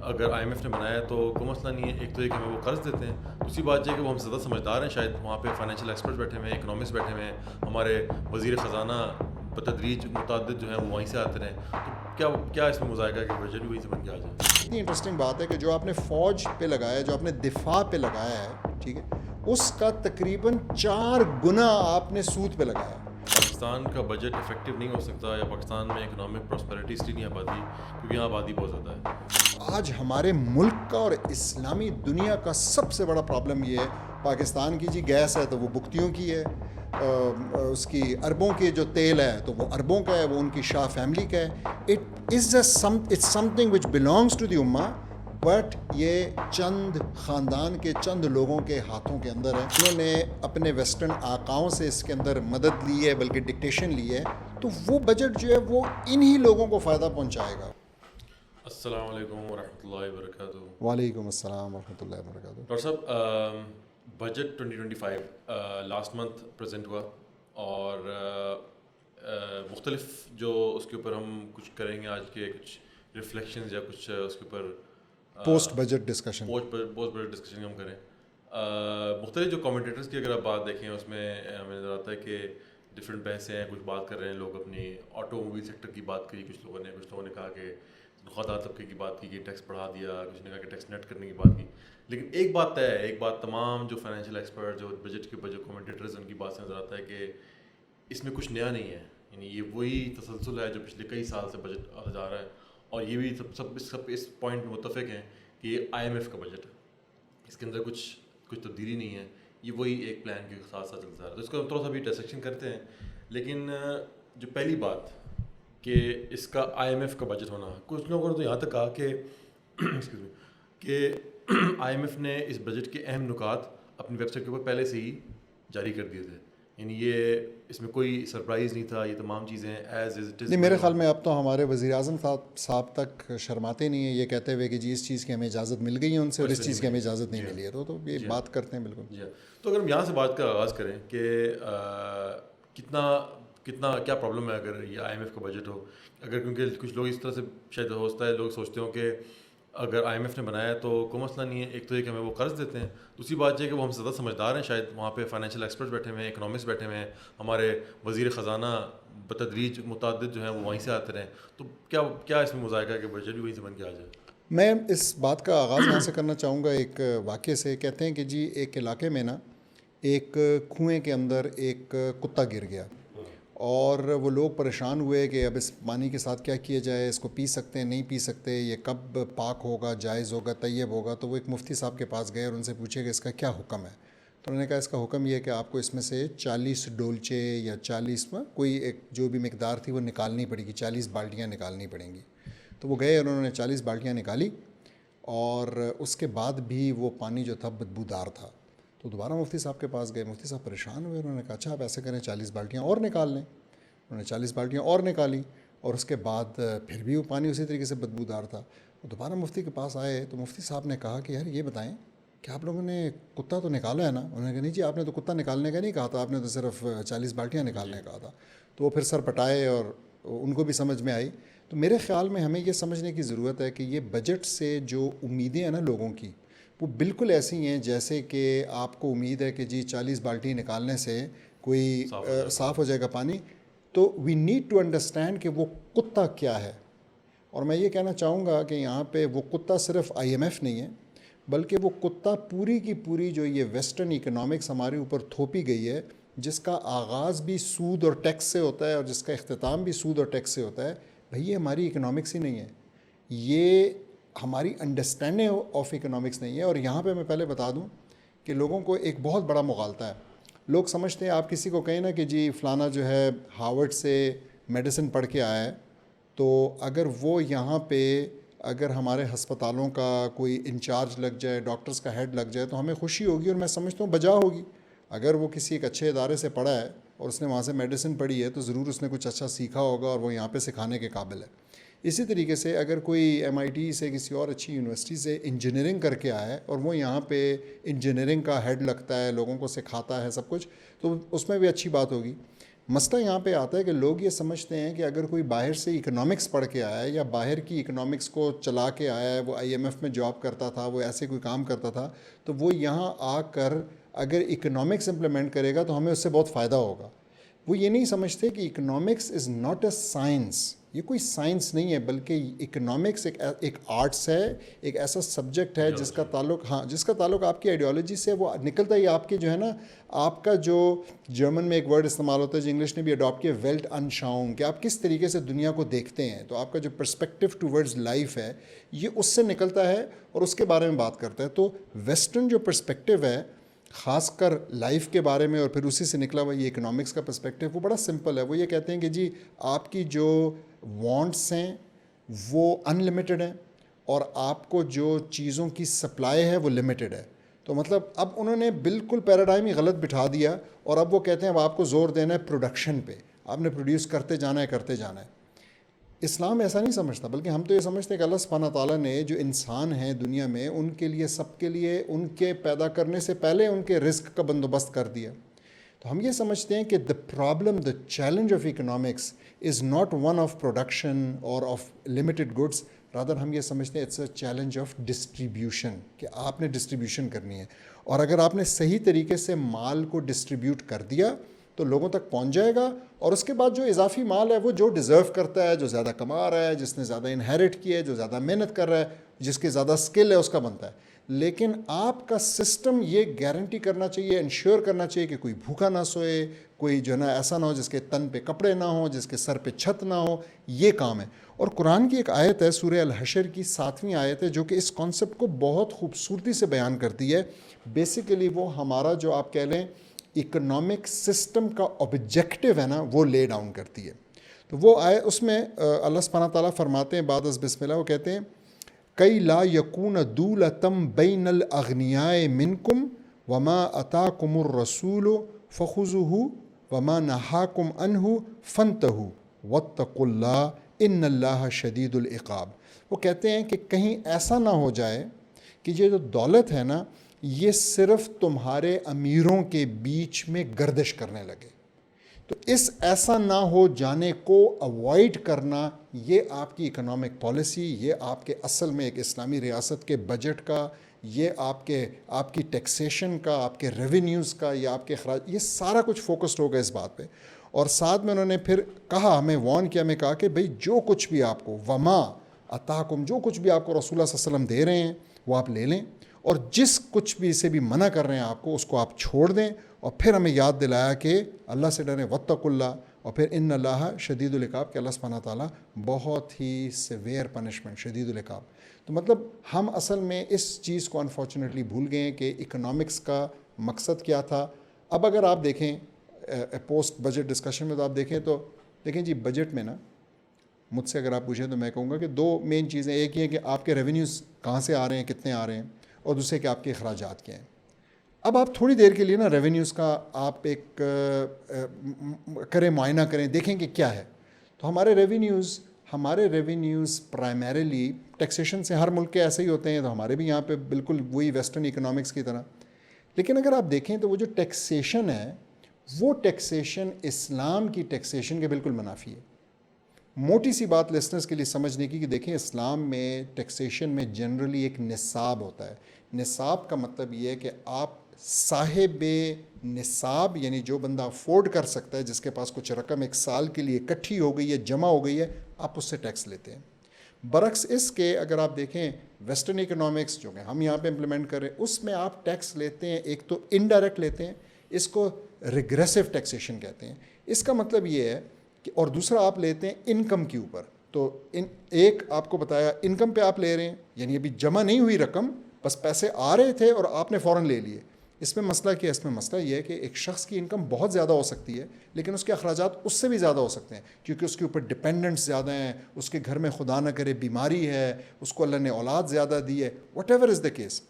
اگر I am F نے بنایا ہے تو کوئی مسئلہ نہیں ہے. ایک تو یہ کہ ہمیں وہ قرض دیتے ہیں, دوسری بات یہ کہ وہ ہم سے زیادہ سمجھدار ہیں شاید, وہاں پہ فائنینشیل ایکسپرٹس بیٹھے ہوئے ہیں, اکنامسٹ بیٹھے ہوئے ہیں, ہمارے وزیر خزانہ بتدریج متعدد جو ہیں وہ وہیں سے آتے رہے. تو کیا اس میں مذائقہ ہے کہ بجٹ بھی وہیں سے بن کے آ جائے. اتنی انٹرسٹنگ بات ہے کہ جو آپ نے فوج پہ لگایا ہے, جو آپ نے دفاع پہ لگایا ہے, ٹھیک ہے, اس کا تقریباً 4 گنا آپ نے سود پہ لگایا ہے. پاکستان کا بجٹ افیکٹو نہیں ہو سکتا یا پاکستان میں اکنامک پراسپیرٹی اس لیے نہیں آ پاتی کیونکہ یہاں آبادی بہت زیادہ ہے. آج ہمارے ملک کا اور اسلامی دنیا کا سب سے بڑا پرابلم یہ ہے, پاکستان کی جی گیس ہے تو وہ بکتیوں کی ہے, اس کی عربوں کے جو تیل ہے تو وہ عربوں کا ہے, وہ ان کی شاہ فیملی کا ہے. It's something which belongs to the امہ, بٹ یہ چند خاندان کے چند لوگوں کے ہاتھوں کے اندر ہے. انہوں نے اپنے ویسٹرن آقاؤں سے اس کے اندر مدد لی ہے, بلکہ ڈکٹیشن لی ہے, تو وہ بجٹ جو ہے وہ انہی لوگوں کو فائدہ پہنچائے گا. السلام علیکم ورحمۃ اللہ وبرکاتہ. وعلیکم السلام ورحمۃ اللہ وبرکاتہ. ڈاکٹر صاحب, بجٹ 2025 لاسٹ منتھ پریزنٹ ہوا اور مختلف جو اس کے اوپر ہم کچھ کریں گے آج کے کچھ ریفلیکشنز یا کچھ اس کے اوپر پوسٹ بجٹ ڈسکشن ہم کریں. مختلف جو کامنٹیٹرز کی اگر آپ بات دیکھیں اس میں ہمیں نظر آتا ہے کہ ڈفرینٹ بحثیں ہیں, کچھ بات کر رہے ہیں لوگ اپنی آٹو موبائل سیکٹر کی بات کی, کچھ لوگوں نے کہا کہ خدا طبقے کی بات کی کہ ٹیکس بڑھا دیا, کچھ نے کہا کہ ٹیکس نیٹ کرنے کی بات کی. لیکن ایک بات طے ہے, ایک بات تمام جو فائنینشیل ایکسپرٹ جو بجٹ کے اوپر جو کامنٹیٹرز ان کی بات سے نظر آتا ہے کہ اس میں کچھ نیا نہیں ہے. یعنی یہ وہی تسلسل ہے جو پچھلے کئی سال سے بجٹ آتا جا رہا ہے, اور یہ بھی سب اس پوائنٹ میں متفق ہیں کہ یہ آئی ایم ایف کا بجٹ ہے, اس کے اندر کچھ تبدیلی نہیں ہے, یہ وہی ایک پلان کے ساتھ ساتھ چلتا رہا ہے. تو اس کو ہم تھوڑا سا بھی ڈسیکشن کرتے ہیں. لیکن جو پہلی بات کہ اس کا آئی ایم ایف کا بجٹ ہونا, کچھ لوگوں نے تو یہاں تک کہا کہ آئی ایم ایف نے اس بجٹ کے اہم نکات اپنی ویب سائٹ کے اوپر پہلے سے ہی جاری کر دیے تھے. یعنی یہ اس میں کوئی سرپرائز نہیں تھا, یہ تمام چیزیں ایز اٹ از. نہیں, میرے خیال میں اب تو ہمارے وزیر اعظم صاحب تک شرماتے نہیں ہیں یہ کہتے ہوئے کہ جی اس چیز کی ہمیں اجازت مل گئی ہے ان سے اور اس چیز کی ہمیں اجازت نہیں ملی ہے, تو یہ بات کرتے ہیں بالکل. جی, تو اگر ہم یہاں سے بات کا آغاز کریں کہ کتنا کیا پرابلم ہے اگر یہ آئی ایم ایف کا بجٹ ہو, اگر کیونکہ کچھ لوگ اس طرح سے شاید ہوتا ہے, لوگ سوچتے ہوں کہ اگر آئی ایم ایف نے بنایا ہے تو کوئی مسئلہ نہیں ہے. ایک تو یہ کہ ہمیں وہ قرض دیتے ہیں, دوسری بات یہ کہ وہ ہم سے زیادہ سمجھدار ہیں شاید, وہاں پہ فائنینشیل ایکسپرٹس بیٹھے ہوئے ہیں, اکنامسٹ بیٹھے ہوئے ہیں, ہمارے وزیر خزانہ بتدریج متعدد جو ہیں وہ وہیں سے آتے رہے. تو کیا اس میں مذائقہ ہے کہ بجٹ بھی وہیں سے بن کے آ جائے. میں اس بات کا آغاز یہاں سے کرنا چاہوں گا ایک واقعے سے. کہتے ہیں کہ جی ایک علاقے میں نا ایک کنویں کے اندر ایک کتا گر گیا, اور وہ لوگ پریشان ہوئے کہ اب اس پانی کے ساتھ کیا کیا جائے, اس کو پی سکتے ہیں نہیں پی سکتے, یہ کب پاک ہوگا, جائز ہوگا, طیب ہوگا. تو وہ ایک مفتی صاحب کے پاس گئے اور ان سے پوچھے کہ اس کا کیا حکم ہے. تو انہوں نے کہا اس کا حکم یہ ہے کہ آپ کو اس میں سے 40 ڈولچے یا 40 میں کوئی ایک جو بھی مقدار تھی وہ نکالنی پڑے گی, 40 بالٹیاں نکالنی پڑیں گی. تو وہ گئے اور انہوں نے 40 بالٹیاں نکالی, اور اس کے بعد بھی وہ پانی جو تھا بدبودار تھا. تو دوبارہ مفتی صاحب کے پاس گئے, مفتی صاحب پریشان ہوئے, انہوں نے کہا اچھا آپ ایسے کریں 40 بالٹیاں اور نکال لیں. انہوں نے 40 بالٹیاں اور نکالی, اور اس کے بعد پھر بھی وہ پانی اسی طریقے سے بدبودار تھا. وہ دوبارہ مفتی کے پاس آئے تو مفتی صاحب نے کہا کہ یار یہ بتائیں کہ آپ لوگوں نے کتا تو نکالا ہے نا. انہوں نے کہا نہیں جی آپ نے تو کتا نکالنے کا نہیں کہا تھا, آپ نے تو صرف 40 بالٹیاں نکالنے کا کہا تھا. تو وہ پھر سر پٹائے اور ان کو بھی سمجھ میں آئی. تو میرے خیال میں ہمیں یہ سمجھنے کی ضرورت ہے کہ یہ بجٹ سے جو امیدیں ہیں نا لوگوں کی, وہ بالکل ایسی ہیں جیسے کہ آپ کو امید ہے کہ جی 40 بالٹی نکالنے سے کوئی صاف ہو جائے گا پانی. تو وی نیڈ ٹو انڈرسٹینڈ کہ وہ کتا کیا ہے. اور میں یہ کہنا چاہوں گا کہ یہاں پہ وہ کتا صرف آئی ایم ایف نہیں ہے, بلکہ وہ کتا پوری کی پوری جو یہ ویسٹرن اکنامکس ہمارے اوپر تھوپی گئی ہے, جس کا آغاز بھی سود اور ٹیکس سے ہوتا ہے اور جس کا اختتام بھی سود اور ٹیکس سے ہوتا ہے. بھئی یہ ہماری اکنامکس ہی نہیں ہے, یہ ہماری انڈرسٹینڈنگ آف اکنامکس نہیں ہے. اور یہاں پہ میں پہلے بتا دوں کہ لوگوں کو ایک بہت بڑا مغالطہ ہے. لوگ سمجھتے ہیں آپ کسی کو کہیں نا کہ جی فلانا جو ہے ہارورڈ سے میڈیسن پڑھ کے آیا ہے, تو اگر وہ یہاں پہ اگر ہمارے ہسپتالوں کا کوئی انچارج لگ جائے, ڈاکٹرز کا ہیڈ لگ جائے, تو ہمیں خوشی ہوگی, اور میں سمجھتا ہوں بجا ہوگی. اگر وہ کسی ایک اچھے ادارے سے پڑھا ہے اور اس نے وہاں سے میڈیسن پڑھی ہے تو ضرور اس نے کچھ اچھا سیکھا ہوگا اور وہ یہاں پہ سکھانے کے قابل ہے. اسی طریقے سے اگر کوئی ایم آئی ٹی سے کسی اور اچھی یونیورسٹی سے انجینئرنگ کر کے آیا ہے اور وہ یہاں پہ انجینئرنگ کا ہیڈ لگتا ہے, لوگوں کو سکھاتا ہے سب کچھ, تو اس میں بھی اچھی بات ہوگی. مسئلہ یہاں پہ آتا ہے کہ لوگ یہ سمجھتے ہیں کہ اگر کوئی باہر سے اکنامکس پڑھ کے آیا ہے یا باہر کی اکنامکس کو چلا کے آیا ہے, وہ IMF میں جاب کرتا تھا, وہ ایسے کوئی کام کرتا تھا, تو وہ یہاں آ کر اگر اکنامکس امپلیمنٹ کرے گا تو ہمیں اس سے بہت فائدہ ہوگا. وہ یہ نہیں سمجھتے کہ economics is not a science, یہ کوئی سائنس نہیں ہے, بلکہ اکنامکس ایک آرٹس ہے, ایک ایسا سبجیکٹ ہے جس کا تعلق آپ کی آئیڈیالوجی سے وہ نکلتا ہی آپ کے جو ہے نا, آپ کا جو جرمن میں ایک ورڈ استعمال ہوتا ہے جو انگلش نے بھی اڈاپٹ کیا, ویلٹ انشاؤنگ, کہ آپ کس طریقے سے دنیا کو دیکھتے ہیں. تو آپ کا جو پرسپیکٹیو ٹورڈز لائف ہے یہ اس سے نکلتا ہے اور اس کے بارے میں بات کرتا ہے. تو ویسٹرن جو پرسپیکٹیو ہے خاص کر لائف کے بارے میں, اور پھر اسی سے نکلا ہوا یہ اکنامکس کا پرسپیکٹیو, وہ بڑا سمپل ہے. وہ یہ کہتے ہیں کہ جی آپ کی جو وانٹس ہیں وہ ان لمیٹڈ ہیں اور آپ کو جو چیزوں کی سپلائی ہے وہ لمیٹڈ ہے. تو مطلب اب انہوں نے بالکل پیراڈائم ہی غلط بٹھا دیا, اور اب وہ کہتے ہیں اب آپ کو زور دینا ہے پروڈکشن پہ, آپ نے پروڈیوس کرتے جانا ہے. اسلام ایسا نہیں سمجھتا, بلکہ ہم تو یہ سمجھتے ہیں کہ اللہ سبحانہ تعالیٰ نے جو انسان ہیں دنیا میں, ان کے لیے, سب کے لیے, ان کے پیدا کرنے سے پہلے ان کے رزق کا بندوبست کر دیا. تو ہم یہ سمجھتے ہیں کہ the challenge of economics is not one of production or of limited goods, rather ہم یہ سمجھتے ہیں it's a challenge of distribution, کہ آپ نے ڈسٹریبیوشن کرنی ہے, اور اگر آپ نے صحیح طریقے سے مال کو ڈسٹریبیوٹ کر دیا تو لوگوں تک پہنچ جائے گا, اور اس کے بعد جو اضافی مال ہے وہ جو ڈیزرو کرتا ہے, جو زیادہ کما رہا ہے, جس نے زیادہ انہیرٹ کیا ہے, جو زیادہ محنت کر رہا ہے, جس کی زیادہ سکل ہے, اس کا بنتا ہے. لیکن آپ کا سسٹم یہ گارنٹی کرنا چاہیے, انشور کرنا چاہیے کہ کوئی بھوکا نہ سوئے, کوئی جو ہے نا ایسا نہ ہو جس کے تن پہ کپڑے نہ ہوں, جس کے سر پہ چھت نہ ہو. یہ کام ہے. اور قرآن کی ایک آیت ہے سورہ الحشر کی 7ویں آیت ہے جو کہ اس کانسیپٹ کو بہت خوبصورتی سے بیان کرتی ہے. بیسیکلی وہ ہمارا جو آپ کہہ لیں اکنامک سسٹم کا آبجیکٹیو ہے نا وہ لے ڈاؤن کرتی ہے. تو وہ آئے اس میں اللہ سبحانہ تعالیٰ فرماتے ہیں بعد از بسم اللہ, وہ کہتے ہیں کئی لا یکون دولتم بین الاغنیاء منکم وما اتاکم الرسول فخذوہ وما نہاکم عنہ فانتہوا واتقوا اللہ ان اللہ شدید العقاب. وہ کہتے ہیں کہ کہیں ایسا نہ ہو جائے کہ یہ جو دولت ہے نا یہ صرف تمہارے امیروں کے بیچ میں گردش کرنے لگے. تو اس ایسا نہ ہو جانے کو اوائڈ کرنا, یہ آپ کی اکنامک پالیسی, یہ آپ کے اصل میں ایک اسلامی ریاست کے بجٹ کا, یہ آپ کی ٹیکسیشن کا, آپ کے ریونیوز کا, یا آپ کے اخراج, یہ سارا کچھ فوکسڈ ہوگا اس بات پہ. اور ساتھ میں انہوں نے پھر کہا, ہمیں وارن کیا, ہمیں کہا کہ بھئی جو کچھ بھی آپ کو وما اتاکم, جو کچھ بھی آپ کو رسول اللہ صلی اللہ علیہ وسلم دے رہے ہیں وہ آپ لے لیں, اور جس کچھ بھی سے بھی منع کر رہے ہیں آپ کو اس کو آپ چھوڑ دیں. اور پھر ہمیں یاد دلایا کہ اللہ سے ڈریں, واتقوا اللہ, اور پھر ان اللہ شدید العقاب, کہ اللہ سبحانہ تعالیٰ بہت ہی سیویئر پنشمنٹ, شدید العقاب. تو مطلب ہم اصل میں اس چیز کو انفارچونیٹلی بھول گئے ہیں کہ اکنامکس کا مقصد کیا تھا. اب اگر آپ دیکھیں پوسٹ بجٹ ڈسکشن میں, تو آپ دیکھیں تو دیکھیں جی بجٹ میں نا مجھ سے اگر آپ پوچھیں تو میں کہوں گا کہ 2 مین چیزیں, ایک یہ ہے کہ آپ کے ریونیوز کہاں سے آ رہے ہیں, کتنے آ رہے ہیں, اور دوسرے کہ آپ کے اخراجات کیا ہیں. اب آپ تھوڑی دیر کے لیے نا ریونیوز کا آپ ایک کریں, معائنہ کریں, دیکھیں کہ کیا ہے. تو ہمارے ریونیوز پرائمریلی ٹیکسیشن سے, ہر ملک کے ایسے ہی ہوتے ہیں, تو ہمارے بھی یہاں پہ بالکل وہی ویسٹرن اکنامکس کی طرح. لیکن اگر آپ دیکھیں تو وہ جو ٹیکسیشن ہے وہ ٹیکسیشن اسلام کی ٹیکسیشن کے بالکل منافی ہے. موٹی سی بات لسنرز کے لیے سمجھنے کی کہ دیکھیں اسلام میں ٹیکسیشن میں جنرلی ایک نصاب ہوتا ہے. نصاب کا مطلب یہ ہے کہ آپ صاحب نصاب, یعنی جو بندہ افورڈ کر سکتا ہے, جس کے پاس کچھ رقم ایک سال کے لیے اکٹھی ہو گئی ہے, جمع ہو گئی ہے, آپ اس سے ٹیکس لیتے ہیں. برعکس اس کے اگر آپ دیکھیں ویسٹرن اکنامکس جو کہ ہم یہاں پہ امپلیمنٹ کر رہے ہیں, اس میں آپ ٹیکس لیتے ہیں, ایک تو انڈائریکٹ لیتے ہیں, اس کو ریگریسو ٹیکسیشن کہتے ہیں. اس کا مطلب یہ ہے کہ, اور دوسرا آپ لیتے ہیں انکم کے اوپر. تو ایک آپ کو بتایا انکم پہ آپ لے رہے ہیں, یعنی ابھی جمع نہیں ہوئی رقم, بس پیسے آ رہے تھے اور آپ نے فوراً لے لیے. اس میں مسئلہ کیا ہے؟ اس میں مسئلہ یہ ہے کہ ایک شخص کی انکم بہت زیادہ ہو سکتی ہے لیکن اس کے اخراجات اس سے بھی زیادہ ہو سکتے ہیں, کیونکہ اس کے اوپر ڈپینڈنٹس زیادہ ہیں, اس کے گھر میں خدا نہ کرے بیماری ہے, اس کو اللہ نے اولاد زیادہ دی ہے, what ever is the case.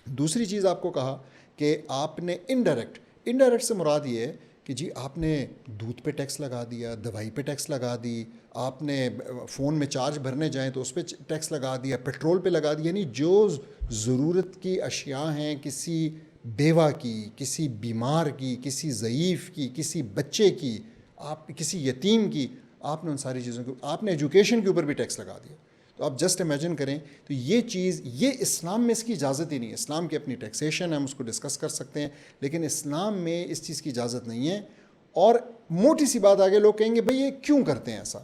دوسری چیز آپ کو کہا کہ آپ نے انڈائریکٹ سے مراد یہ ہے کہ جی آپ نے دودھ پہ ٹیکس لگا دیا, دوائی پہ ٹیکس لگا دی, آپ نے فون میں چارج بھرنے جائیں تو اس پہ ٹیکس لگا دیا, پیٹرول پہ لگا دیا, یعنی جو ضرورت کی اشیاء ہیں کسی بیوہ کی, کسی بیمار کی, کسی ضعیف کی, کسی بچے کی, آپ کسی یتیم کی, آپ نے ان ساری چیزوں کو, آپ نے ایجوکیشن کے اوپر بھی ٹیکس لگا دیا. تو آپ جسٹ امیجن کریں, تو یہ چیز, یہ اسلام میں اس کی اجازت ہی نہیں ہے. اسلام کی اپنی ٹیکسیشن ہے, ہم اس کو ڈسکس کر سکتے ہیں, لیکن اسلام میں اس چیز کی اجازت نہیں ہے. اور موٹی سی بات آگے لوگ کہیں گے بھئی یہ کیوں کرتے ہیں ایسا.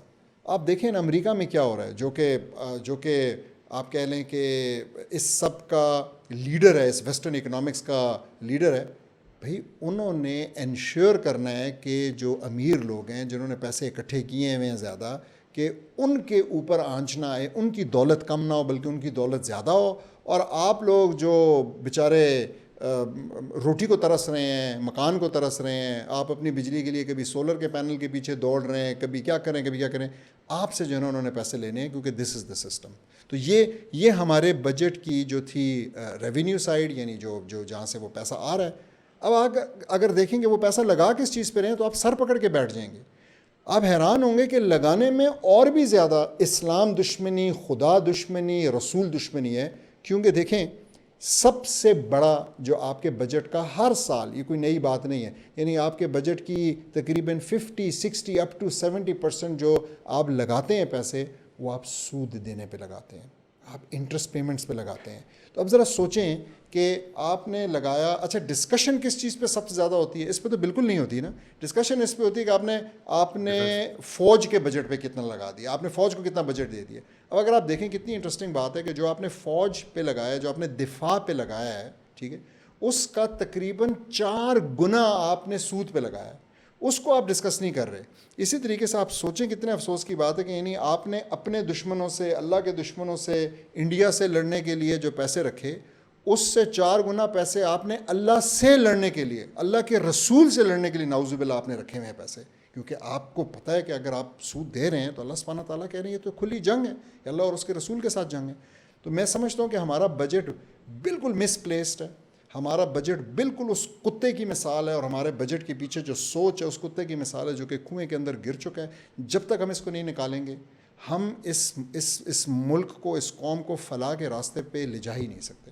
آپ دیکھیں نا امریکہ میں کیا ہو رہا ہے, جو کہ آپ کہہ لیں کہ اس سب کا لیڈر ہے, اس ویسٹرن اکنامکس کا لیڈر ہے. بھئی انہوں نے انشور کرنا ہے کہ جو امیر لوگ ہیں, جنہوں نے پیسے اکٹھے کیے ہوئے ہیں زیادہ, کہ ان کے اوپر آنچ نہ آئے, ان کی دولت کم نہ ہو بلکہ ان کی دولت زیادہ ہو. اور آپ لوگ جو بیچارے روٹی کو ترس رہے ہیں, مکان کو ترس رہے ہیں, آپ اپنی بجلی کے لیے کبھی سولر کے پینل کے پیچھے دوڑ رہے ہیں, کبھی کیا کریں, آپ سے جو ہے انہوں نے پیسے لینے ہیں, کیونکہ دس از دا سسٹم. تو یہ ہمارے بجٹ کی جو تھی ریونیو سائڈ, یعنی جو جہاں سے وہ پیسہ آ رہا ہے. اب اگر دیکھیں گے وہ پیسہ لگا کس چیز پہ رہے ہیں, تو آپ سر پکڑ کے بیٹھ جائیں گے. آپ حیران ہوں گے کہ لگانے میں اور بھی زیادہ اسلام دشمنی, خدا دشمنی, رسول دشمنی ہے. کیونکہ دیکھیں سب سے بڑا جو آپ کے بجٹ کا ہر سال, یہ کوئی نئی بات نہیں ہے, یعنی آپ کے بجٹ کی تقریباً 50-60 اپ ٹو 70% جو آپ لگاتے ہیں پیسے, وہ آپ سود دینے پہ لگاتے ہیں, آپ انٹرسٹ پیمنٹس پہ لگاتے ہیں. تو اب ذرا سوچیں کہ آپ نے لگایا, اچھا ڈسکشن کس چیز پہ سب سے زیادہ ہوتی ہے؟ اس پہ تو بالکل نہیں ہوتی نا. ڈسکشن اس پہ ہوتی ہے کہ آپ نے فوج کے بجٹ پہ کتنا لگا دیا, آپ نے فوج کو کتنا بجٹ دے دیا. اب اگر آپ دیکھیں کتنی انٹرسٹنگ بات ہے کہ جو آپ نے فوج پہ لگایا, جو آپ نے دفاع پہ لگایا ہے, ٹھیک ہے, اس کا تقریباً 4 گنا آپ نے سود پہ لگایا ہے, اس کو آپ ڈسکس نہیں کر رہے. اسی طریقے سے آپ سوچیں کتنے افسوس کی بات ہے کہ یعنی آپ نے اپنے دشمنوں سے, اللہ کے دشمنوں سے, انڈیا سے لڑنے کے لیے جو پیسے رکھے, اس سے 4 گنا پیسے آپ نے اللہ سے لڑنے کے لیے, اللہ کے رسول سے لڑنے کے لیے نعوذ باللہ آپ نے رکھے ہوئے ہیں پیسے. کیونکہ آپ کو پتہ ہے کہ اگر آپ سود دے رہے ہیں تو اللہ سبحانہ تعالیٰ کہہ رہے ہیں یہ تو کھلی جنگ ہے, کہ اللہ اور اس کے رسول کے ساتھ جنگ ہے. تو میں سمجھتا ہوں کہ ہمارا بجٹ بالکل مس پلیسڈ ہے. ہمارا بجٹ بالکل اس کتے کی مثال ہے, اور ہمارے بجٹ کے پیچھے جو سوچ ہے اس کتے کی مثال ہے جو کہ کنویں کے اندر گر چکا ہے. جب تک ہم اس کو نہیں نکالیں گے, ہم اس ملک کو, اس قوم کو فلاح کے راستے پہ لے جا ہی نہیں سکتے.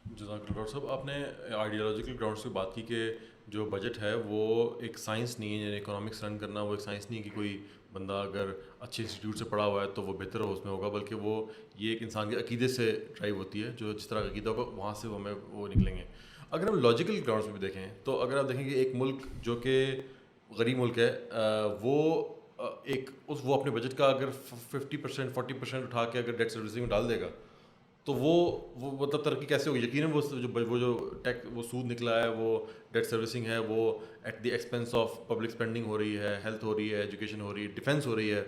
جزاک اللہ ڈاکٹر صاحب, آپ نے آئیڈیالوجیکل گراؤنڈس کی بات کی کہ جو بجٹ ہے وہ ایک سائنس نہیں ہے, یعنی اکنامکس رن کرنا وہ ایک سائنس نہیں ہے کہ کوئی بندہ اگر اچھے انسٹیٹیوٹ سے پڑھا ہوا ہے تو وہ بہتر ہو اس میں ہوگا, بلکہ وہ یہ ایک انسان کے عقیدے سے ڈرائیو ہوتی ہے, جو جس طرح کا عقیدہ ہوگا وہاں سے ہمیں وہ نکلیں گے. اگر ہم لاجیکل گراؤنڈس میں بھی دیکھیں تو اگر آپ دیکھیں کہ ایک ملک جو کہ غریب ملک ہے, وہ اپنے بجٹ کا اگر 50% 40% اٹھا کے اگر ڈیٹ سروسنگ میں ڈال دے گا تو وہ مطلب ترقی کیسے ہوگی؟ یقیناً وہ جو وہ سود نکلا ہے, وہ ڈیٹ سروسنگ ہے, وہ at the expense of public spending ہو رہی ہے, ہیلتھ ہو رہی ہے, ایجوکیشن ہو رہی ہے, ڈیفینس ہو رہی ہے.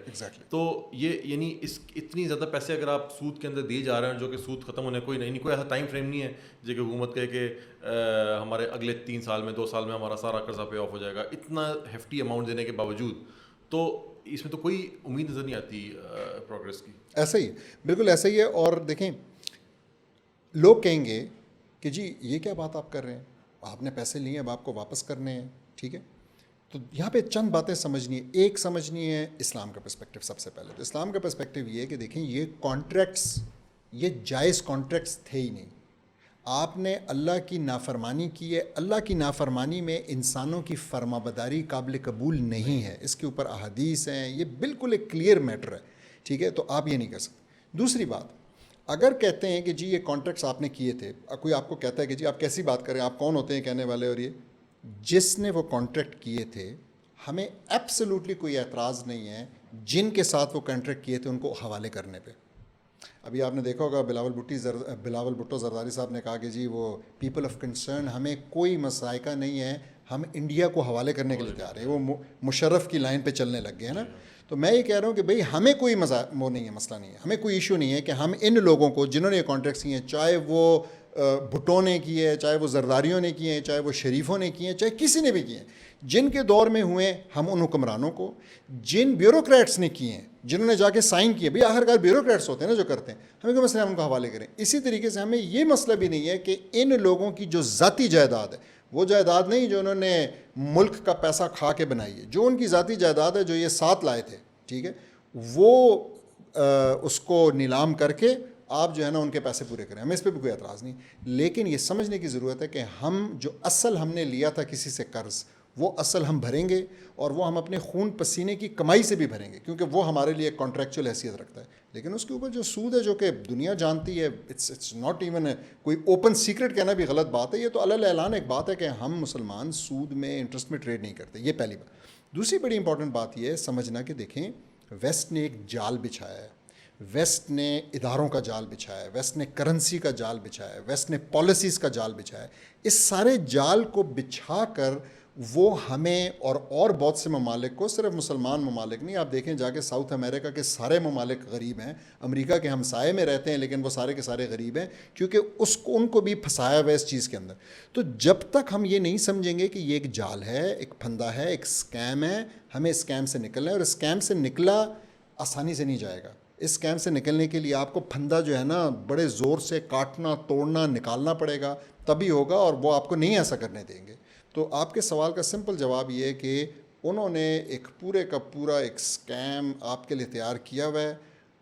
تو یہ یعنی اتنی زیادہ پیسے اگر آپ سود کے اندر دیے جا رہے ہیں, جو کہ سود ختم ہونے کوئی ایسا ٹائم فریم نہیں ہے جو کہ حکومت کہے کہ ہمارے اگلے 3 سال میں 2 سال میں ہمارا سارا قرضہ پے آف ہو جائے گا, اتنا ہیفٹی اماؤنٹ دینے کے باوجود, تو اس میں تو کوئی امید نظر نہیں آتی پروگریس کی. ایسا ہی بالکل ایسا ہی ہے. اور دیکھیں لوگ کہیں گے کہ جی یہ کیا بات آپ کر رہے ہیں, آپ نے پیسے لیے اب آپ کو واپس کرنے ہیں, ٹھیک ہے. تو یہاں پہ چند باتیں سمجھنی ہے. ایک سمجھنی ہے اسلام کا پرسپیکٹو. سب سے پہلے تو اسلام کا پرسپیکٹو یہ ہے کہ دیکھیں یہ کانٹریکٹس, یہ جائز کانٹریکٹس تھے ہی نہیں. آپ نے اللہ کی نافرمانی کی ہے. اللہ کی نافرمانی میں انسانوں کی فرمانبرداری قابل قبول نہیں ہے. اس کے اوپر احادیث ہیں, یہ بالکل ایک کلیئر میٹر ہے, ٹھیک ہے. تو آپ یہ نہیں کر سکتے. دوسری بات, اگر کہتے ہیں کہ جی یہ کانٹریکٹس آپ نے کیے تھے, کوئی آپ کو کہتا ہے کہ جی آپ کیسی بات کریں, آپ کون ہوتے ہیں کہنے والے, اور یہ جس نے وہ کانٹریکٹ کیے تھے ہمیں ایبسلیوٹلی کوئی اعتراض نہیں ہے جن کے ساتھ وہ کانٹریکٹ کیے تھے ان کو حوالے کرنے پہ. ابھی آپ نے دیکھا ہوگا بلاول بھٹو زرداری صاحب نے کہا کہ جی وہ پیپل آف کنسرن, ہمیں کوئی مسائقہ نہیں ہے, ہم انڈیا کو حوالے کرنے کے لیے تیار ہیں. وہ مشرف کی لائن پہ چلنے لگ گئے ہیں نا. تو میں یہ کہہ رہا ہوں کہ بھئی ہمیں کوئی وہ نہیں ہے, مسئلہ نہیں ہے, ہمیں کوئی ایشو نہیں ہے کہ ہم ان لوگوں کو جنہوں نے یہ کانٹریکٹس کیے ہیں, چاہے وہ بھٹو نے کیے ہیں, چاہے وہ زرداریوں نے کیے ہیں, چاہے وہ شریفوں نے کیے ہیں, چاہے کسی نے بھی کیے ہیں, جن کے دور میں ہوئے, ہم ان حکمرانوں کو, جن بیوروکریٹس نے کیے ہیں, جنہوں نے جا کے سائن کیے, بھئی آخر کار بیوروکریٹس ہوتے ہیں نا جو کرتے ہیں, ہمیں کوئی مسئلہ ہم ان کو حوالے کریں. اسی طریقے سے ہمیں یہ مسئلہ بھی نہیں ہے کہ ان لوگوں کی جو ذاتی جائیداد ہے, وہ جائیداد نہیں جو انہوں نے ملک کا پیسہ کھا کے بنائی ہے, جو ان کی ذاتی جائیداد ہے جو یہ 7 لائے تھے, ٹھیک ہے, وہ اس کو نیلام کر کے آپ جو ہے نا ان کے پیسے پورے کریں, ہمیں اس پہ بھی کوئی اعتراض نہیں, لیکن یہ سمجھنے کی ضرورت ہے کہ ہم جو اصل ہم نے لیا تھا کسی سے قرض, وہ اصل ہم بھریں گے, اور وہ ہم اپنے خون پسینے کی کمائی سے بھی بھریں گے, کیونکہ وہ ہمارے لیے کانٹریکچوئل حیثیت رکھتا ہے. لیکن اس کے اوپر جو سود ہے, جو کہ دنیا جانتی ہے, اٹس ناٹ ایون کوئی اوپن سیکرٹ کہنا بھی غلط بات ہے, یہ تو علیہ اعلان ایک بات ہے کہ ہم مسلمان سود میں انٹرسٹ میں ٹریڈ نہیں کرتے. یہ پہلی بات. دوسری بڑی امپورٹنٹ بات یہ ہے سمجھنا کہ دیکھیں ویسٹ نے ایک جال بچھایا ہے, ویسٹ نے اداروں کا جال بچھایا ہے, ویسٹ نے کرنسی کا جال بچھایا ہے, ویسٹ نے پالیسیز کا جال بچھایا ہے. اس سارے جال کو بچھا کر وہ ہمیں اور بہت سے ممالک کو, صرف مسلمان ممالک نہیں, آپ دیکھیں جا کے ساؤتھ امریکہ کے سارے ممالک غریب ہیں, امریکہ کے ہمسائے میں رہتے ہیں لیکن وہ سارے کے سارے غریب ہیں, کیونکہ ان کو بھی پھنسایا ہوا ہے اس چیز کے اندر. تو جب تک ہم یہ نہیں سمجھیں گے کہ یہ ایک جال ہے, ایک پھندا ہے, ایک اسکیم ہے, ہمیں اسکیم سے نکلنا ہے, اور اسکیم سے نکلا آسانی سے نہیں جائے گا. اس اسکیم سے نکلنے کے لیے آپ کو پھندا جو ہے نا بڑے زور سے کاٹنا, توڑنا, نکالنا پڑے گا, تبھی ہوگا, اور وہ آپ کو نہیں ایسا کرنے دیں گے. تو آپ کے سوال کا سمپل جواب یہ ہے کہ انہوں نے ایک پورے کا پورا ایک اسکیم آپ کے لیے تیار کیا ہوا ہے,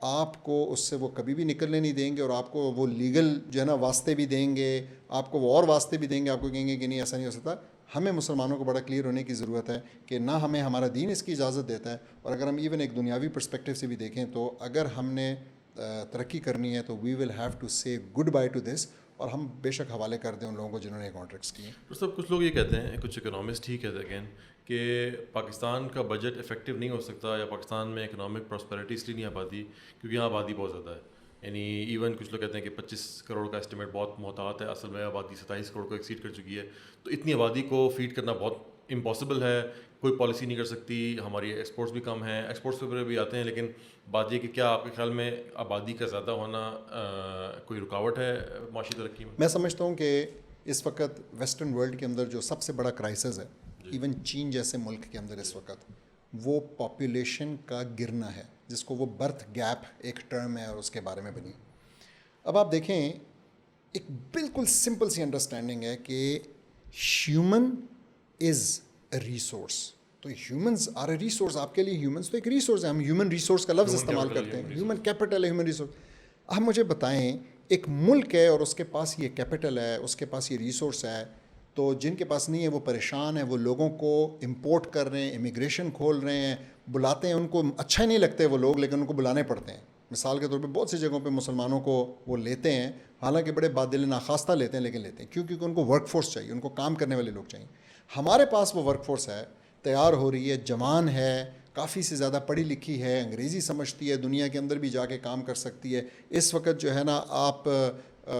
آپ کو اس سے وہ کبھی بھی نکلنے نہیں دیں گے, اور آپ کو وہ لیگل جو ہے نا واسطے بھی دیں گے, آپ کو وہ اور واسطے بھی دیں گے, آپ کو کہیں گے کہ نہیں ایسا نہیں ہو سکتا. ہمیں مسلمانوں کو بڑا کلیئر ہونے کی ضرورت ہے کہ نہ ہمیں ہمارا دین اس کی اجازت دیتا ہے, اور اگر ہم ایون ایک دنیاوی پرسپیکٹیو سے بھی دیکھیں تو اگر ہم نے ترقی کرنی ہے تو وی ول ہیو ٹو سے گڈ بائی ٹو دس, اور ہم بے شک حوالے کر دیں ان لوگوں کو جنہوں نے کانٹریکٹس کیے. تو سب کچھ لوگ یہ کہتے ہیں, کچھ اکنامسٹ ہی کہتے ہیں کہ پاکستان کا بجٹ افیکٹو نہیں ہو سکتا, یا پاکستان میں اکنامک پراسپیرٹی اس لیے نہیں آ پاتی کیونکہ یہاں آبادی بہت زیادہ ہے. یعنی ایون کچھ لوگ کہتے ہیں کہ 25 کروڑ کا اسٹیمیٹ بہت محتاط ہے, اصل میں آبادی 27 کروڑ کو ایکسیڈ کر چکی ہے. تو اتنی آبادی کو فیڈ کرنا بہت امپاسبل ہے, کوئی پالیسی نہیں کر سکتی. ہماری ایکسپورٹس بھی کم ہیں, ایکسپورٹس کے اوپر بھی آتے ہیں, لیکن بات یہ کہ کیا آپ کے خیال میں آبادی کا زیادہ ہونا کوئی رکاوٹ ہے معاشی ترقی میں؟ میں سمجھتا ہوں کہ اس وقت ویسٹرن ورلڈ کے اندر جو سب سے بڑا کرائسس ہے, ایون چین جیسے ملک کے اندر اس وقت, وہ پاپولیشن کا گرنا ہے, جس کو وہ برتھ گیپ ایک ٹرم ہے اور اس کے بارے میں بنی. اب آپ دیکھیں ایک بالکل سمپل سی انڈرسٹینڈنگ ہے کہ ہیومن از اے ریسورس. تو ہیومنز آر اے ریسورس, آپ کے لیے ہیومنز تو ایک ریسورس ہے. ہم ہیومن ریسورس کا لفظ استعمال کرتے ہیں, ہیومن کیپٹل ہے, ہیومن ریسورس. اب مجھے بتائیں ایک ملک ہے اور اس کے پاس یہ کیپٹل ہے, اس کے پاس یہ ریسورس ہے, تو جن کے پاس نہیں ہے وہ پریشان ہیں, وہ لوگوں کو امپورٹ کر رہے ہیں, امیگریشن کھول رہے ہیں, بلاتے ہیں, ان کو اچھا نہیں لگتے وہ لوگ لیکن ان کو بلانے پڑتے ہیں. مثال کے طور پہ بہت سی جگہوں پہ مسلمانوں کو وہ لیتے ہیں, حالانکہ بڑے بادل ناخواستہ لیتے ہیں, لیکن لیتے ہیں کیونکہ ان کو ورک فورس چاہیے, ان کو کام کرنے والے لوگ چاہیے. ہمارے پاس وہ ورک فورس ہے, تیار ہو رہی ہے, جوان ہے, کافی سے زیادہ پڑھی لکھی ہے, انگریزی سمجھتی ہے, دنیا کے اندر بھی جا کے کام کر سکتی ہے. اس وقت جو ہے نا آپ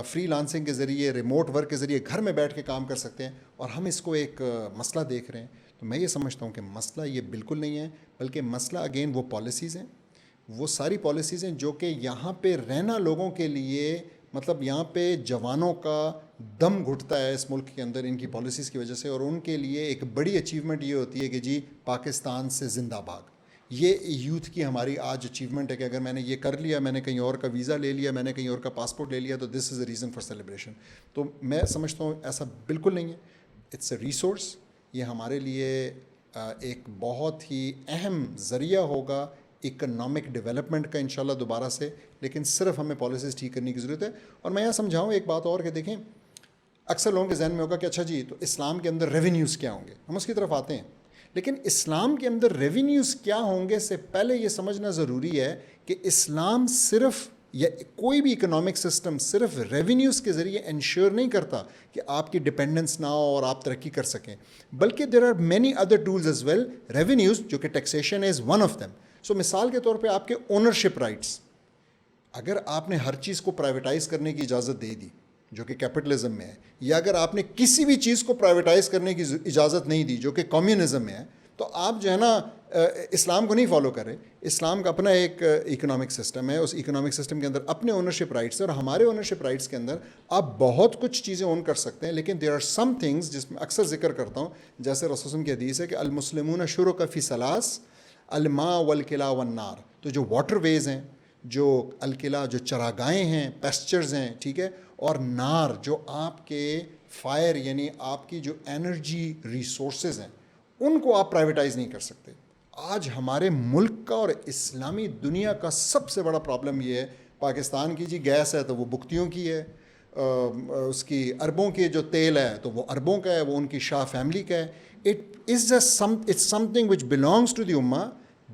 فری لانسنگ کے ذریعے, ریموٹ ورک کے ذریعے گھر میں بیٹھ کے کام کر سکتے ہیں, اور ہم اس کو ایک مسئلہ دیکھ رہے ہیں. تو میں یہ سمجھتا ہوں کہ مسئلہ یہ بالکل نہیں ہے, بلکہ مسئلہ اگین وہ پالیسیز ہیں, وہ ساری پالیسیز ہیں جو کہ یہاں پہ رہنا لوگوں کے لیے, مطلب یہاں پہ جوانوں کا دم گھٹتا ہے اس ملک کے اندر ان کی پالیسیز کی وجہ سے, اور ان کے لیے ایک بڑی اچیومنٹ یہ ہوتی ہے کہ جی پاکستان سے زندہ بھاگ. یہ یوتھ کی ہماری آج اچیومنٹ ہے کہ اگر میں نے یہ کر لیا, میں نے کہیں اور کا ویزا لے لیا, میں نے کہیں اور کا پاسپورٹ لے لیا, تو this is a reason for celebration. تو میں سمجھتا ہوں ایسا بالکل نہیں ہے. It's a resource. یہ ہمارے لیے ایک بہت ہی اہم ذریعہ ہوگا اکنامک ڈیولپمنٹ کا انشاءاللہ دوبارہ سے, لیکن صرف ہمیں پالیسیز ٹھیک کرنے کی ضرورت ہے. اور میں یہاں سمجھاؤں ایک بات اور کہ دیکھیں, اکثر لوگوں کے ذہن میں ہوگا کہ اچھا جی تو اسلام کے اندر ریونیوز کیا ہوں گے, ہم اس کی طرف آتے ہیں. لیکن اسلام کے اندر ریونیوز کیا ہوں گے سے پہلے یہ سمجھنا ضروری ہے کہ اسلام صرف یا کوئی بھی اکنامک سسٹم صرف ریونیوز کے ذریعے انشور نہیں کرتا کہ آپ کی ڈپینڈنس نہ ہو اور آپ ترقی کر سکیں, بلکہ there are many other tools as well. Revenues جو کہ taxation is one of them. So مثال کے طور پہ آپ کے اونرشپ رائٹس, اگر آپ نے ہر چیز کو پرائیویٹائز کرنے کی اجازت دے دی جو کہ کیپٹلزم میں ہے, یا اگر آپ نے کسی بھی چیز کو پرائیویٹائز کرنے کی اجازت نہیں دی جو کہ کمیونزم میں ہے, تو آپ جو ہے نا اسلام کو نہیں فالو کریں. اسلام کا اپنا ایک اکنامک سسٹم ہے, اس اکنامک سسٹم کے اندر اپنے اونرشپ رائٹس ہیں, اور ہمارے اونرشپ رائٹس کے اندر آپ بہت کچھ چیزیں اون کر سکتے ہیں, لیکن دیر آر سم تھنگس جس میں اکثر ذکر کرتا ہوں, جیسے رسول اللہ کی حدیث ہے کہ المسلمون شرکاء فی ثلاث, الماء والکلا والنار. تو جو واٹر ویز ہیں, جو الکلا جو چراگاہیں ہیں, پیسچرز ہیں, ٹھیک ہے, اور نار جو آپ کے فائر یعنی آپ کی جو انرجی ریسورسز ہیں, ان کو آپ پرائیویٹائز نہیں کر سکتے. آج ہمارے ملک کا اور اسلامی دنیا کا سب سے بڑا پرابلم یہ ہے, پاکستان کی جی گیس ہے تو وہ بگتیوں کی ہے، اس کی عربوں کے جو تیل ہے تو وہ عربوں کا ہے، وہ ان کی شاہ فیملی کا ہے. It's something which belongs to the امہ،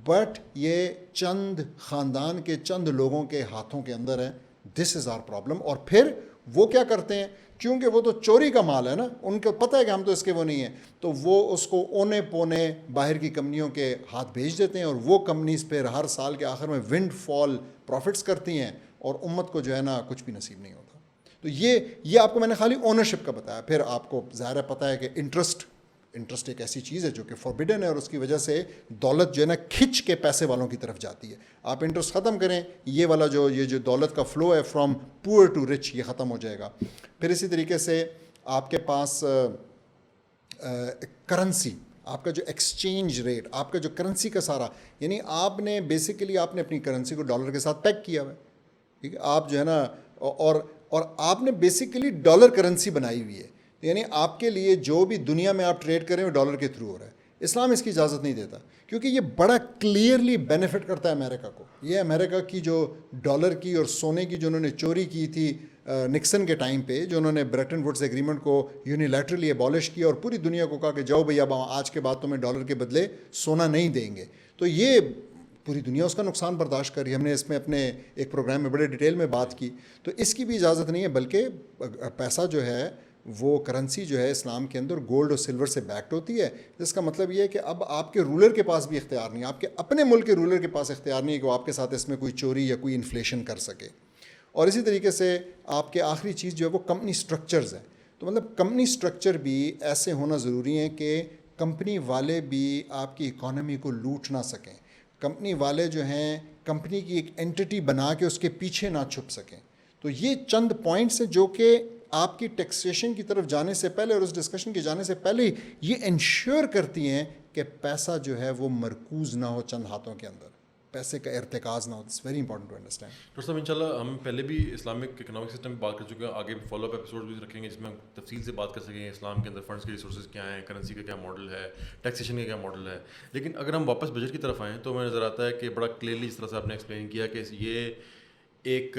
بٹ یہ چند خاندان کے چند لوگوں کے ہاتھوں کے اندر ہے. دس از آر پرابلم. اور پھر وہ کیا کرتے ہیں، کیونکہ وہ تو چوری کا مال ہے نا، ان کو پتہ ہے کہ ہم تو اس کے وہ نہیں ہیں، تو وہ اس کو اونے پونے باہر کی کمپنیوں کے ہاتھ بھیج دیتے ہیں، اور وہ کمپنیز پھر ہر سال کے آخر میں ونڈ فال پروفٹس کرتی ہیں، اور امت کو جو ہے نا کچھ بھی نصیب نہیں ہوتا. تو یہ آپ کو میں نے خالی اونرشپ کا بتایا. پھر آپ کو ظاہر ہے پتہ ہے کہ انٹرسٹ ایک ایسی چیز ہے جو کہ فوربیڈن ہے، اور اس کی وجہ سے دولت جو ہے نا کھچ کے پیسے والوں کی طرف جاتی ہے. آپ انٹرسٹ ختم کریں، یہ والا یہ جو دولت کا فلو ہے فرام پور ٹو رچ، یہ ختم ہو جائے گا. پھر اسی طریقے سے آپ کے پاس کرنسی، آپ کا جو ایکسچینج ریٹ، آپ کا جو کرنسی کا سارا، یعنی آپ نے بیسیکلی آپ نے اپنی کرنسی کو ڈالر کے ساتھ پیک کیا ہوا ہے. ٹھیک ہے، آپ جو ہے نا اور آپ نے بیسیکلی ڈالر کرنسی بنائی ہوئی ہے. یعنی آپ کے لیے جو بھی دنیا میں آپ ٹریڈ کریں وہ ڈالر کے تھرو ہو رہا ہے. اسلام اس کی اجازت نہیں دیتا، کیونکہ یہ بڑا کلیئرلی بینیفٹ کرتا ہے امریکہ کو. یہ امریکہ کی جو ڈالر کی اور سونے کی جو انہوں نے چوری کی تھی نکسن کے ٹائم پہ، جو انہوں نے بریٹن ووڈز ایگریمنٹ کو یونیلیٹرلی ایبالش کیا اور پوری دنیا کو کہا کہ جاؤ بھئی اب آج کے بعد تمہیں ڈالر کے بدلے سونا نہیں دیں گے، تو یہ پوری دنیا اس کا نقصان برداشت کر رہی ہے. ہم نے اس میں اپنے ایک پروگرام میں بڑے ڈیٹیل میں بات کی. تو اس کی بھی اجازت نہیں ہے، بلکہ پیسہ جو ہے وہ کرنسی جو ہے اسلام کے اندر گولڈ اور سلور سے بیکڈ ہوتی ہے. جس کا مطلب یہ ہے کہ اب آپ کے رولر کے پاس بھی اختیار نہیں ہے، آپ کے اپنے ملک کے رولر کے پاس اختیار نہیں ہے کہ وہ آپ کے ساتھ اس میں کوئی چوری یا کوئی انفلیشن کر سکے. اور اسی طریقے سے آپ کے آخری چیز جو ہے وہ کمپنی سٹرکچرز ہیں. تو مطلب کمپنی سٹرکچر بھی ایسے ہونا ضروری ہیں کہ کمپنی والے بھی آپ کی اکانومی کو لوٹ نہ سکیں. کمپنی والے جو ہیں کمپنی کی ایک اینٹی بنا کے اس کے پیچھے نہ چھپ سکیں. تو یہ چند پوائنٹس ہیں جو کہ آپ کی ٹیکسیشن کی طرف جانے سے پہلے اور اس ڈسکشن کے جانے سے پہلے ہی یہ انشور کرتی ہیں کہ پیسہ جو ہے وہ مرکوز نہ ہو چند ہاتھوں کے اندر، پیسے کا ارتکاز نہ ہو. It's very important to understand. Doctor صاحب انشاءاللہ ہم پہلے بھی اسلامک اکنامک سسٹم پہ بات کر چکے ہیں، آگے بھی فالو اپ ایپیسوڈ بھی رکھیں گے جس میں ہم تفصیل سے بات کر سکیں اسلام کے اندر فنڈس کے ریسورسز کیا ہیں، کرنسی کا کیا ماڈل ہے، ٹیکسیشن کا کیا ماڈل ہے. لیکن اگر ہم واپس بجٹ کی طرف آئیں تو ہمیں نظر آتا ہے کہ بڑا کلیئرلی جس طرح سے آپ نے ایکسپلین کیا کہ یہ ایک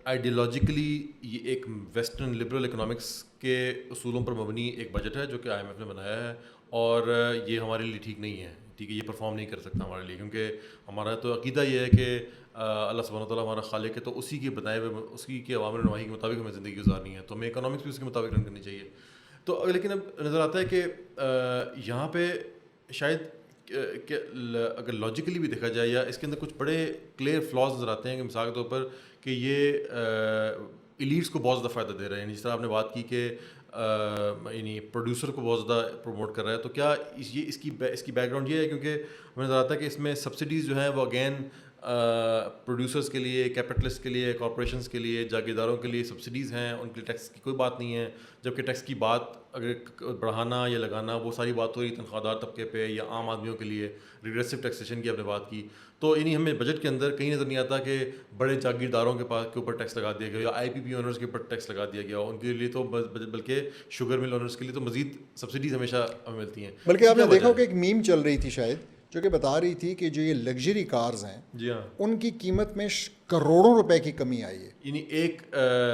آئیڈیالوجیکلی یہ ایک ویسٹرن لبرل اکنامکس کے اصولوں پر مبنی ایک بجٹ ہے جو کہ IMF نے بنایا ہے، اور یہ ہمارے لیے ٹھیک نہیں ہے. ٹھیک ہے، یہ پرفارم نہیں کر سکتا ہمارے لیے، کیونکہ ہمارا تو عقیدہ یہ ہے کہ اللہ سبحانہ وتعالیٰ ہمارا خالق ہے، تو اسی کے بتائے ہوئے اسی کے عوامر نواہی کے مطابق ہمیں زندگی گزارنی ہے، تو ہمیں اکنامکس بھی اس کے مطابق رن کرنی چاہیے. تو لیکن اب نظر آتا ہے کہ یہاں پہ شاید کہ اگر لاجیکلی بھی دیکھا جائے یا اس کے اندر کچھ بڑے کلیئر فلاز نظر آتے ہیں کہ مثال کے طور پر کہ یہ ایلیٹس کو بہت زیادہ فائدہ دے رہے ہیں. جس طرح آپ نے بات کی کہ یعنی پروڈیوسر کو بہت زیادہ پروموٹ کر رہا ہے، تو کیا یہ اس کی بیک گراؤنڈ یہ ہے کیونکہ ہمیں نظر آتا ہے کہ اس میں سبسڈیز جو ہیں وہ اگین پروڈیوسرس کے لیے، کیپٹلسٹ کے لیے، کارپوریشنس کے لیے، جاگیرداروں کے لیے سبسڈیز ہیں، ان کے ٹیکس کی کوئی بات نہیں ہے. جبکہ ٹیکس کی بات اگر بڑھانا یا لگانا وہ ساری بات ہو رہی تنخواہ دار طبقے پہ یا عام آدمیوں کے لیے. ریگریسو ٹیکسیشن کی آپ نے بات کی، تو یعنی ہمیں بجٹ کے اندر کہیں نظر نہیں آتا کہ بڑے جاگیرداروں کے اوپر ٹیکس لگا دیا گیا یا IPP اونرز کے اوپر ٹیکس لگا دیا گیا. ان کے لیے تو بلکہ شوگر مل اونرز کے لیے تو مزید سبسڈیز ہمیشہ ہمیں ملتی ہیں. بلکہ آپ نے دیکھا کہ ایک میم چل رہی تھی شاید جو کہ بتا رہی تھی کہ جو یہ لگژری کارز ہیں جی ہاں ان کی قیمت میں کروڑوں روپے کی کمی آئی ہے. یعنی ایک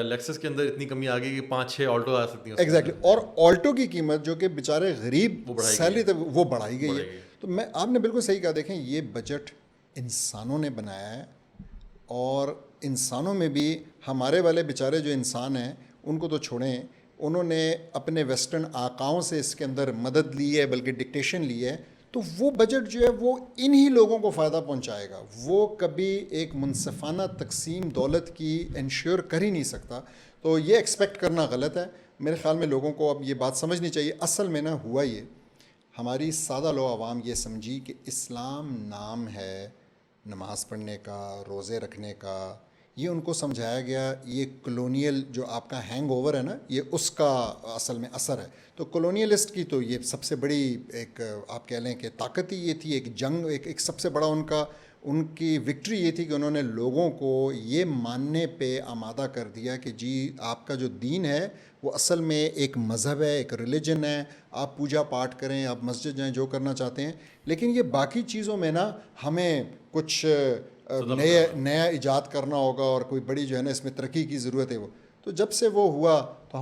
لیکسس کے اندر اتنی کمی آ گئی کہ 5-6 آلٹو آ سکتی ہیں. ایگزیکٹلی. اور آلٹو کی قیمت جو کہ بیچارے غریب سیلری تک وہ بڑھائی گئی ہے. تو آپ نے بالکل صحیح کہا. دیکھیں یہ بجٹ انسانوں نے بنایا ہے، اور انسانوں میں بھی ہمارے والے بیچارے جو انسان ہیں ان کو تو چھوڑیں، انہوں نے اپنے ویسٹرن آقاؤں سے اس کے اندر مدد لی ہے، بلکہ ڈکٹیشن لی ہے. تو وہ بجٹ جو ہے وہ انہی لوگوں کو فائدہ پہنچائے گا. وہ کبھی ایک منصفانہ تقسیم دولت کی انشور کر ہی نہیں سکتا. تو یہ ایکسپیکٹ کرنا غلط ہے. میرے خیال میں لوگوں کو اب یہ بات سمجھنی چاہیے. اصل میں نا ہوا یہ، ہماری سادہ لو عوام یہ سمجھی کہ اسلام نام ہے نماز پڑھنے کا، روزے رکھنے کا. یہ ان کو سمجھایا گیا یہ کلونیل جو آپ کا ہینگ اوور ہے نا، یہ اس کا اصل میں اثر ہے. تو کلونیلسٹ کی تو یہ سب سے بڑی ایک آپ کہہ لیں کہ طاقت ہی یہ تھی، ایک جنگ، ایک سب سے بڑا ان کی وکٹری یہ تھی کہ انہوں نے لوگوں کو یہ ماننے پہ آمادہ کر دیا کہ جی آپ کا جو دین ہے وہ اصل میں ایک مذہب ہے، ایک ریلیجن ہے. آپ پوجا پاٹ کریں، آپ مسجد جائیں، جو کرنا چاہتے ہیں، لیکن یہ باقی چیزوں میں نا ہمیں کچھ نیا ایجاد کرنا ہوگا اور کوئی بڑی جو ہے نا اس میں ترقی کی ضرورت ہے وہ. تو جب سے وہ ہوا تو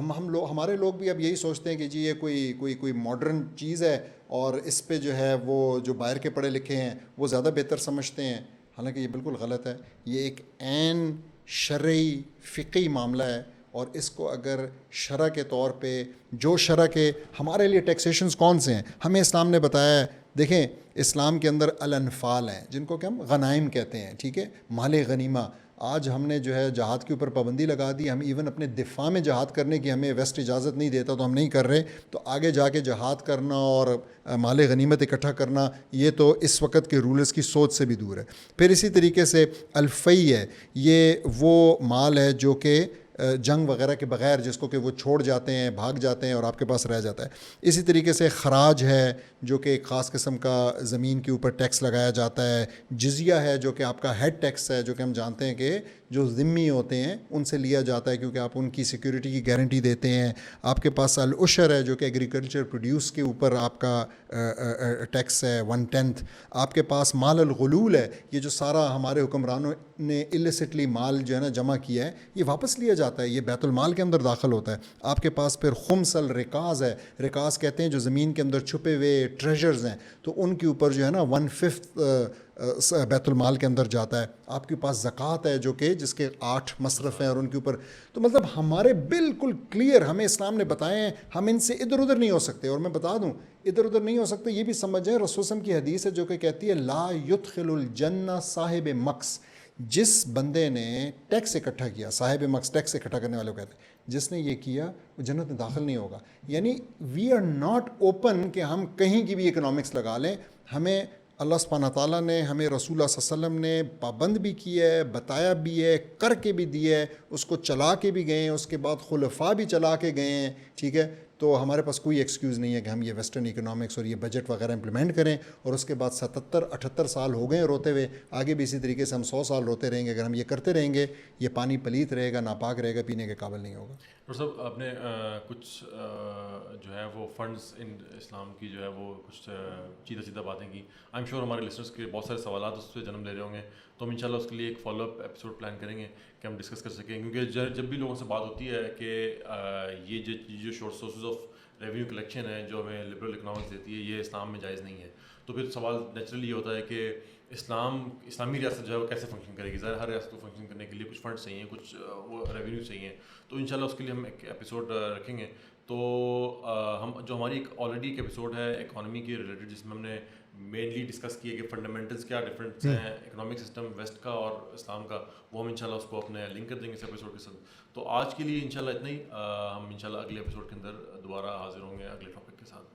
ہمارے لوگ بھی اب یہی سوچتے ہیں کہ جی یہ کوئی ماڈرن چیز ہے اور اس پہ جو ہے وہ جو باہر کے پڑھے لکھے ہیں وہ زیادہ بہتر سمجھتے ہیں. حالانکہ یہ بالکل غلط ہے. یہ ایک عین شرعی فقہی معاملہ ہے اور اس کو اگر شرع کے طور پہ جو شرع کے ہمارے لیے ٹیکسیشنز کون سے ہیں ہمیں اسلام نے بتایا ہے. دیکھیں اسلام کے اندر الانفال ہیں جن کو کہ ہم غنائم کہتے ہیں, ٹھیک ہے, مال غنیمہ. آج ہم نے جو ہے جہاد کے اوپر پابندی لگا دی. ہم ایون اپنے دفاع میں جہاد کرنے کی ہمیں ویسٹ اجازت نہیں دیتا تو ہم نہیں کر رہے. تو آگے جا کے جہاد کرنا اور مال غنیمت اکٹھا کرنا یہ تو اس وقت کے رولرز کی سوچ سے بھی دور ہے. پھر اسی طریقے سے الفی ہے, یہ وہ مال ہے جو کہ جنگ وغیرہ کے بغیر جس کو کہ وہ چھوڑ جاتے ہیں, بھاگ جاتے ہیں اور آپ کے پاس رہ جاتا ہے. اسی طریقے سے خراج ہے جو کہ ایک خاص قسم کا زمین کے اوپر ٹیکس لگایا جاتا ہے. جزیہ ہے جو کہ آپ کا ہیڈ ٹیکس ہے جو کہ ہم جانتے ہیں کہ جو ذمی ہوتے ہیں ان سے لیا جاتا ہے کیونکہ آپ ان کی سیکیورٹی کی گارنٹی دیتے ہیں. آپ کے پاس العشر ہے جو کہ ایگریکلچر پروڈیوس کے اوپر آپ کا ٹیکس ہے 1/10. آپ کے پاس مال الغلول ہے, یہ جو سارا ہمارے حکمرانوں نے السٹلی مال جو ہے نا جمع کیا ہے یہ واپس لیا جاتا ہے, یہ بیت المال کے اندر داخل ہوتا ہے. آپ کے پاس پھر خمس الرکاز ہے, رکاز کہتے ہیں جو زمین کے اندر چھپے ہوئے ٹریجرز ہیں تو ان کے اوپر جو ہے نا 1/5 بیت المال کے اندر جاتا ہے. آپ کے پاس زکوٰۃ ہے جو کہ جس کے 8 مصرف ہیں اور ان کے اوپر. تو مطلب ہمارے بالکل کلیئر ہمیں اسلام نے بتائے ہیں, ہم ان سے ادھر ادھر نہیں ہو سکتے. اور میں بتا دوں ادھر ادھر نہیں ہو سکتے یہ بھی سمجھیں, رسول وسلم کی حدیث ہے جو کہ کہتی ہے لا يدخل الجنہ صاحب مکس. جس بندے نے ٹیکس اکٹھا کیا, صاحب مکس ٹیکس اکٹھا کرنے والے کو کہتے ہیں, جس نے یہ کیا وہ جنت میں داخل نہیں ہوگا. یعنی وی آر ناٹ اوپن کہ ہم کہیں کی بھی اکنامکس لگا لیں. ہمیں اللہ سبحانہ تعالیٰ نے, ہمیں رسول اللہ صلی اللہ علیہ وسلم نے پابند بھی کیا ہے, بتایا بھی ہے, کر کے بھی دیا ہے, اس کو چلا کے بھی گئے ہیں, اس کے بعد خلفاء بھی چلا کے گئے ہیں, ٹھیک ہے. تو ہمارے پاس کوئی ایکسکیوز نہیں ہے کہ ہم یہ ویسٹرن اکنامکس اور یہ بجٹ وغیرہ امپلیمنٹ کریں اور اس کے بعد 77-78 سال ہو گئے روتے ہوئے, آگے بھی اسی طریقے سے ہم 100 سال روتے رہیں گے. اگر ہم یہ کرتے رہیں گے یہ پانی پلیت رہے گا, ناپاک رہے گا, پینے کے قابل نہیں ہوگا. ڈاکٹر صاحب آپ نے کچھ جو ہے وہ فنڈز ان اسلام کی جو ہے وہ کچھ سیدھا باتیں کی. آئی ایم شیور ہمارے لسنرس کے بہت سارے سوالات اس پہ جنم لے رہے ہوں گے, تو ہم انشاءاللہ اس کے لیے ایک فالو اپ ایپیسوڈ پلان کریں گے کہ ہم ڈسکس کر سکیں. کیونکہ جب بھی لوگوں سے بات ہوتی ہے کہ یہ جو سورسز آف ریونیو کلیکشن ہے جو ہمیں لبرل اکنامکس دیتی ہے یہ اسلام میں جائز نہیں ہے, تو پھر سوال نیچرلی یہ ہوتا ہے کہ اسلامی ریاست جو ہے وہ کیسے فنکشن کرے گی. ظاہر ہر ریاست کو فنکشن کرنے کے لیے کچھ فنڈس چاہیے, کچھ وہ ریونیو چاہیے. تو انشاءاللہ اس کے لیے ہم ایک ایپیسوڈ رکھیں گے. تو ہماری ایک آلریڈی ایک ایپیسوڈ ہے اکانومی کے ریلیٹڈ جس میں ہم نے مینلی ڈسکس کیے کہ فنڈامنٹلس کیا ڈفرینس ہیں اکنامک سسٹم ویسٹ کا اور اسلام کا, وہ ہم انشاءاللہ اس کو اپنے لنک کر دیں گے اس ایپیسوڈ کے ساتھ. تو آج کے لیے انشاءاللہ اتنا ہی. ہم انشاءاللہ اگلے ایپیسوڈ کے اندر دوبارہ حاضر ہوں گے اگلے ٹاپک کے ساتھ.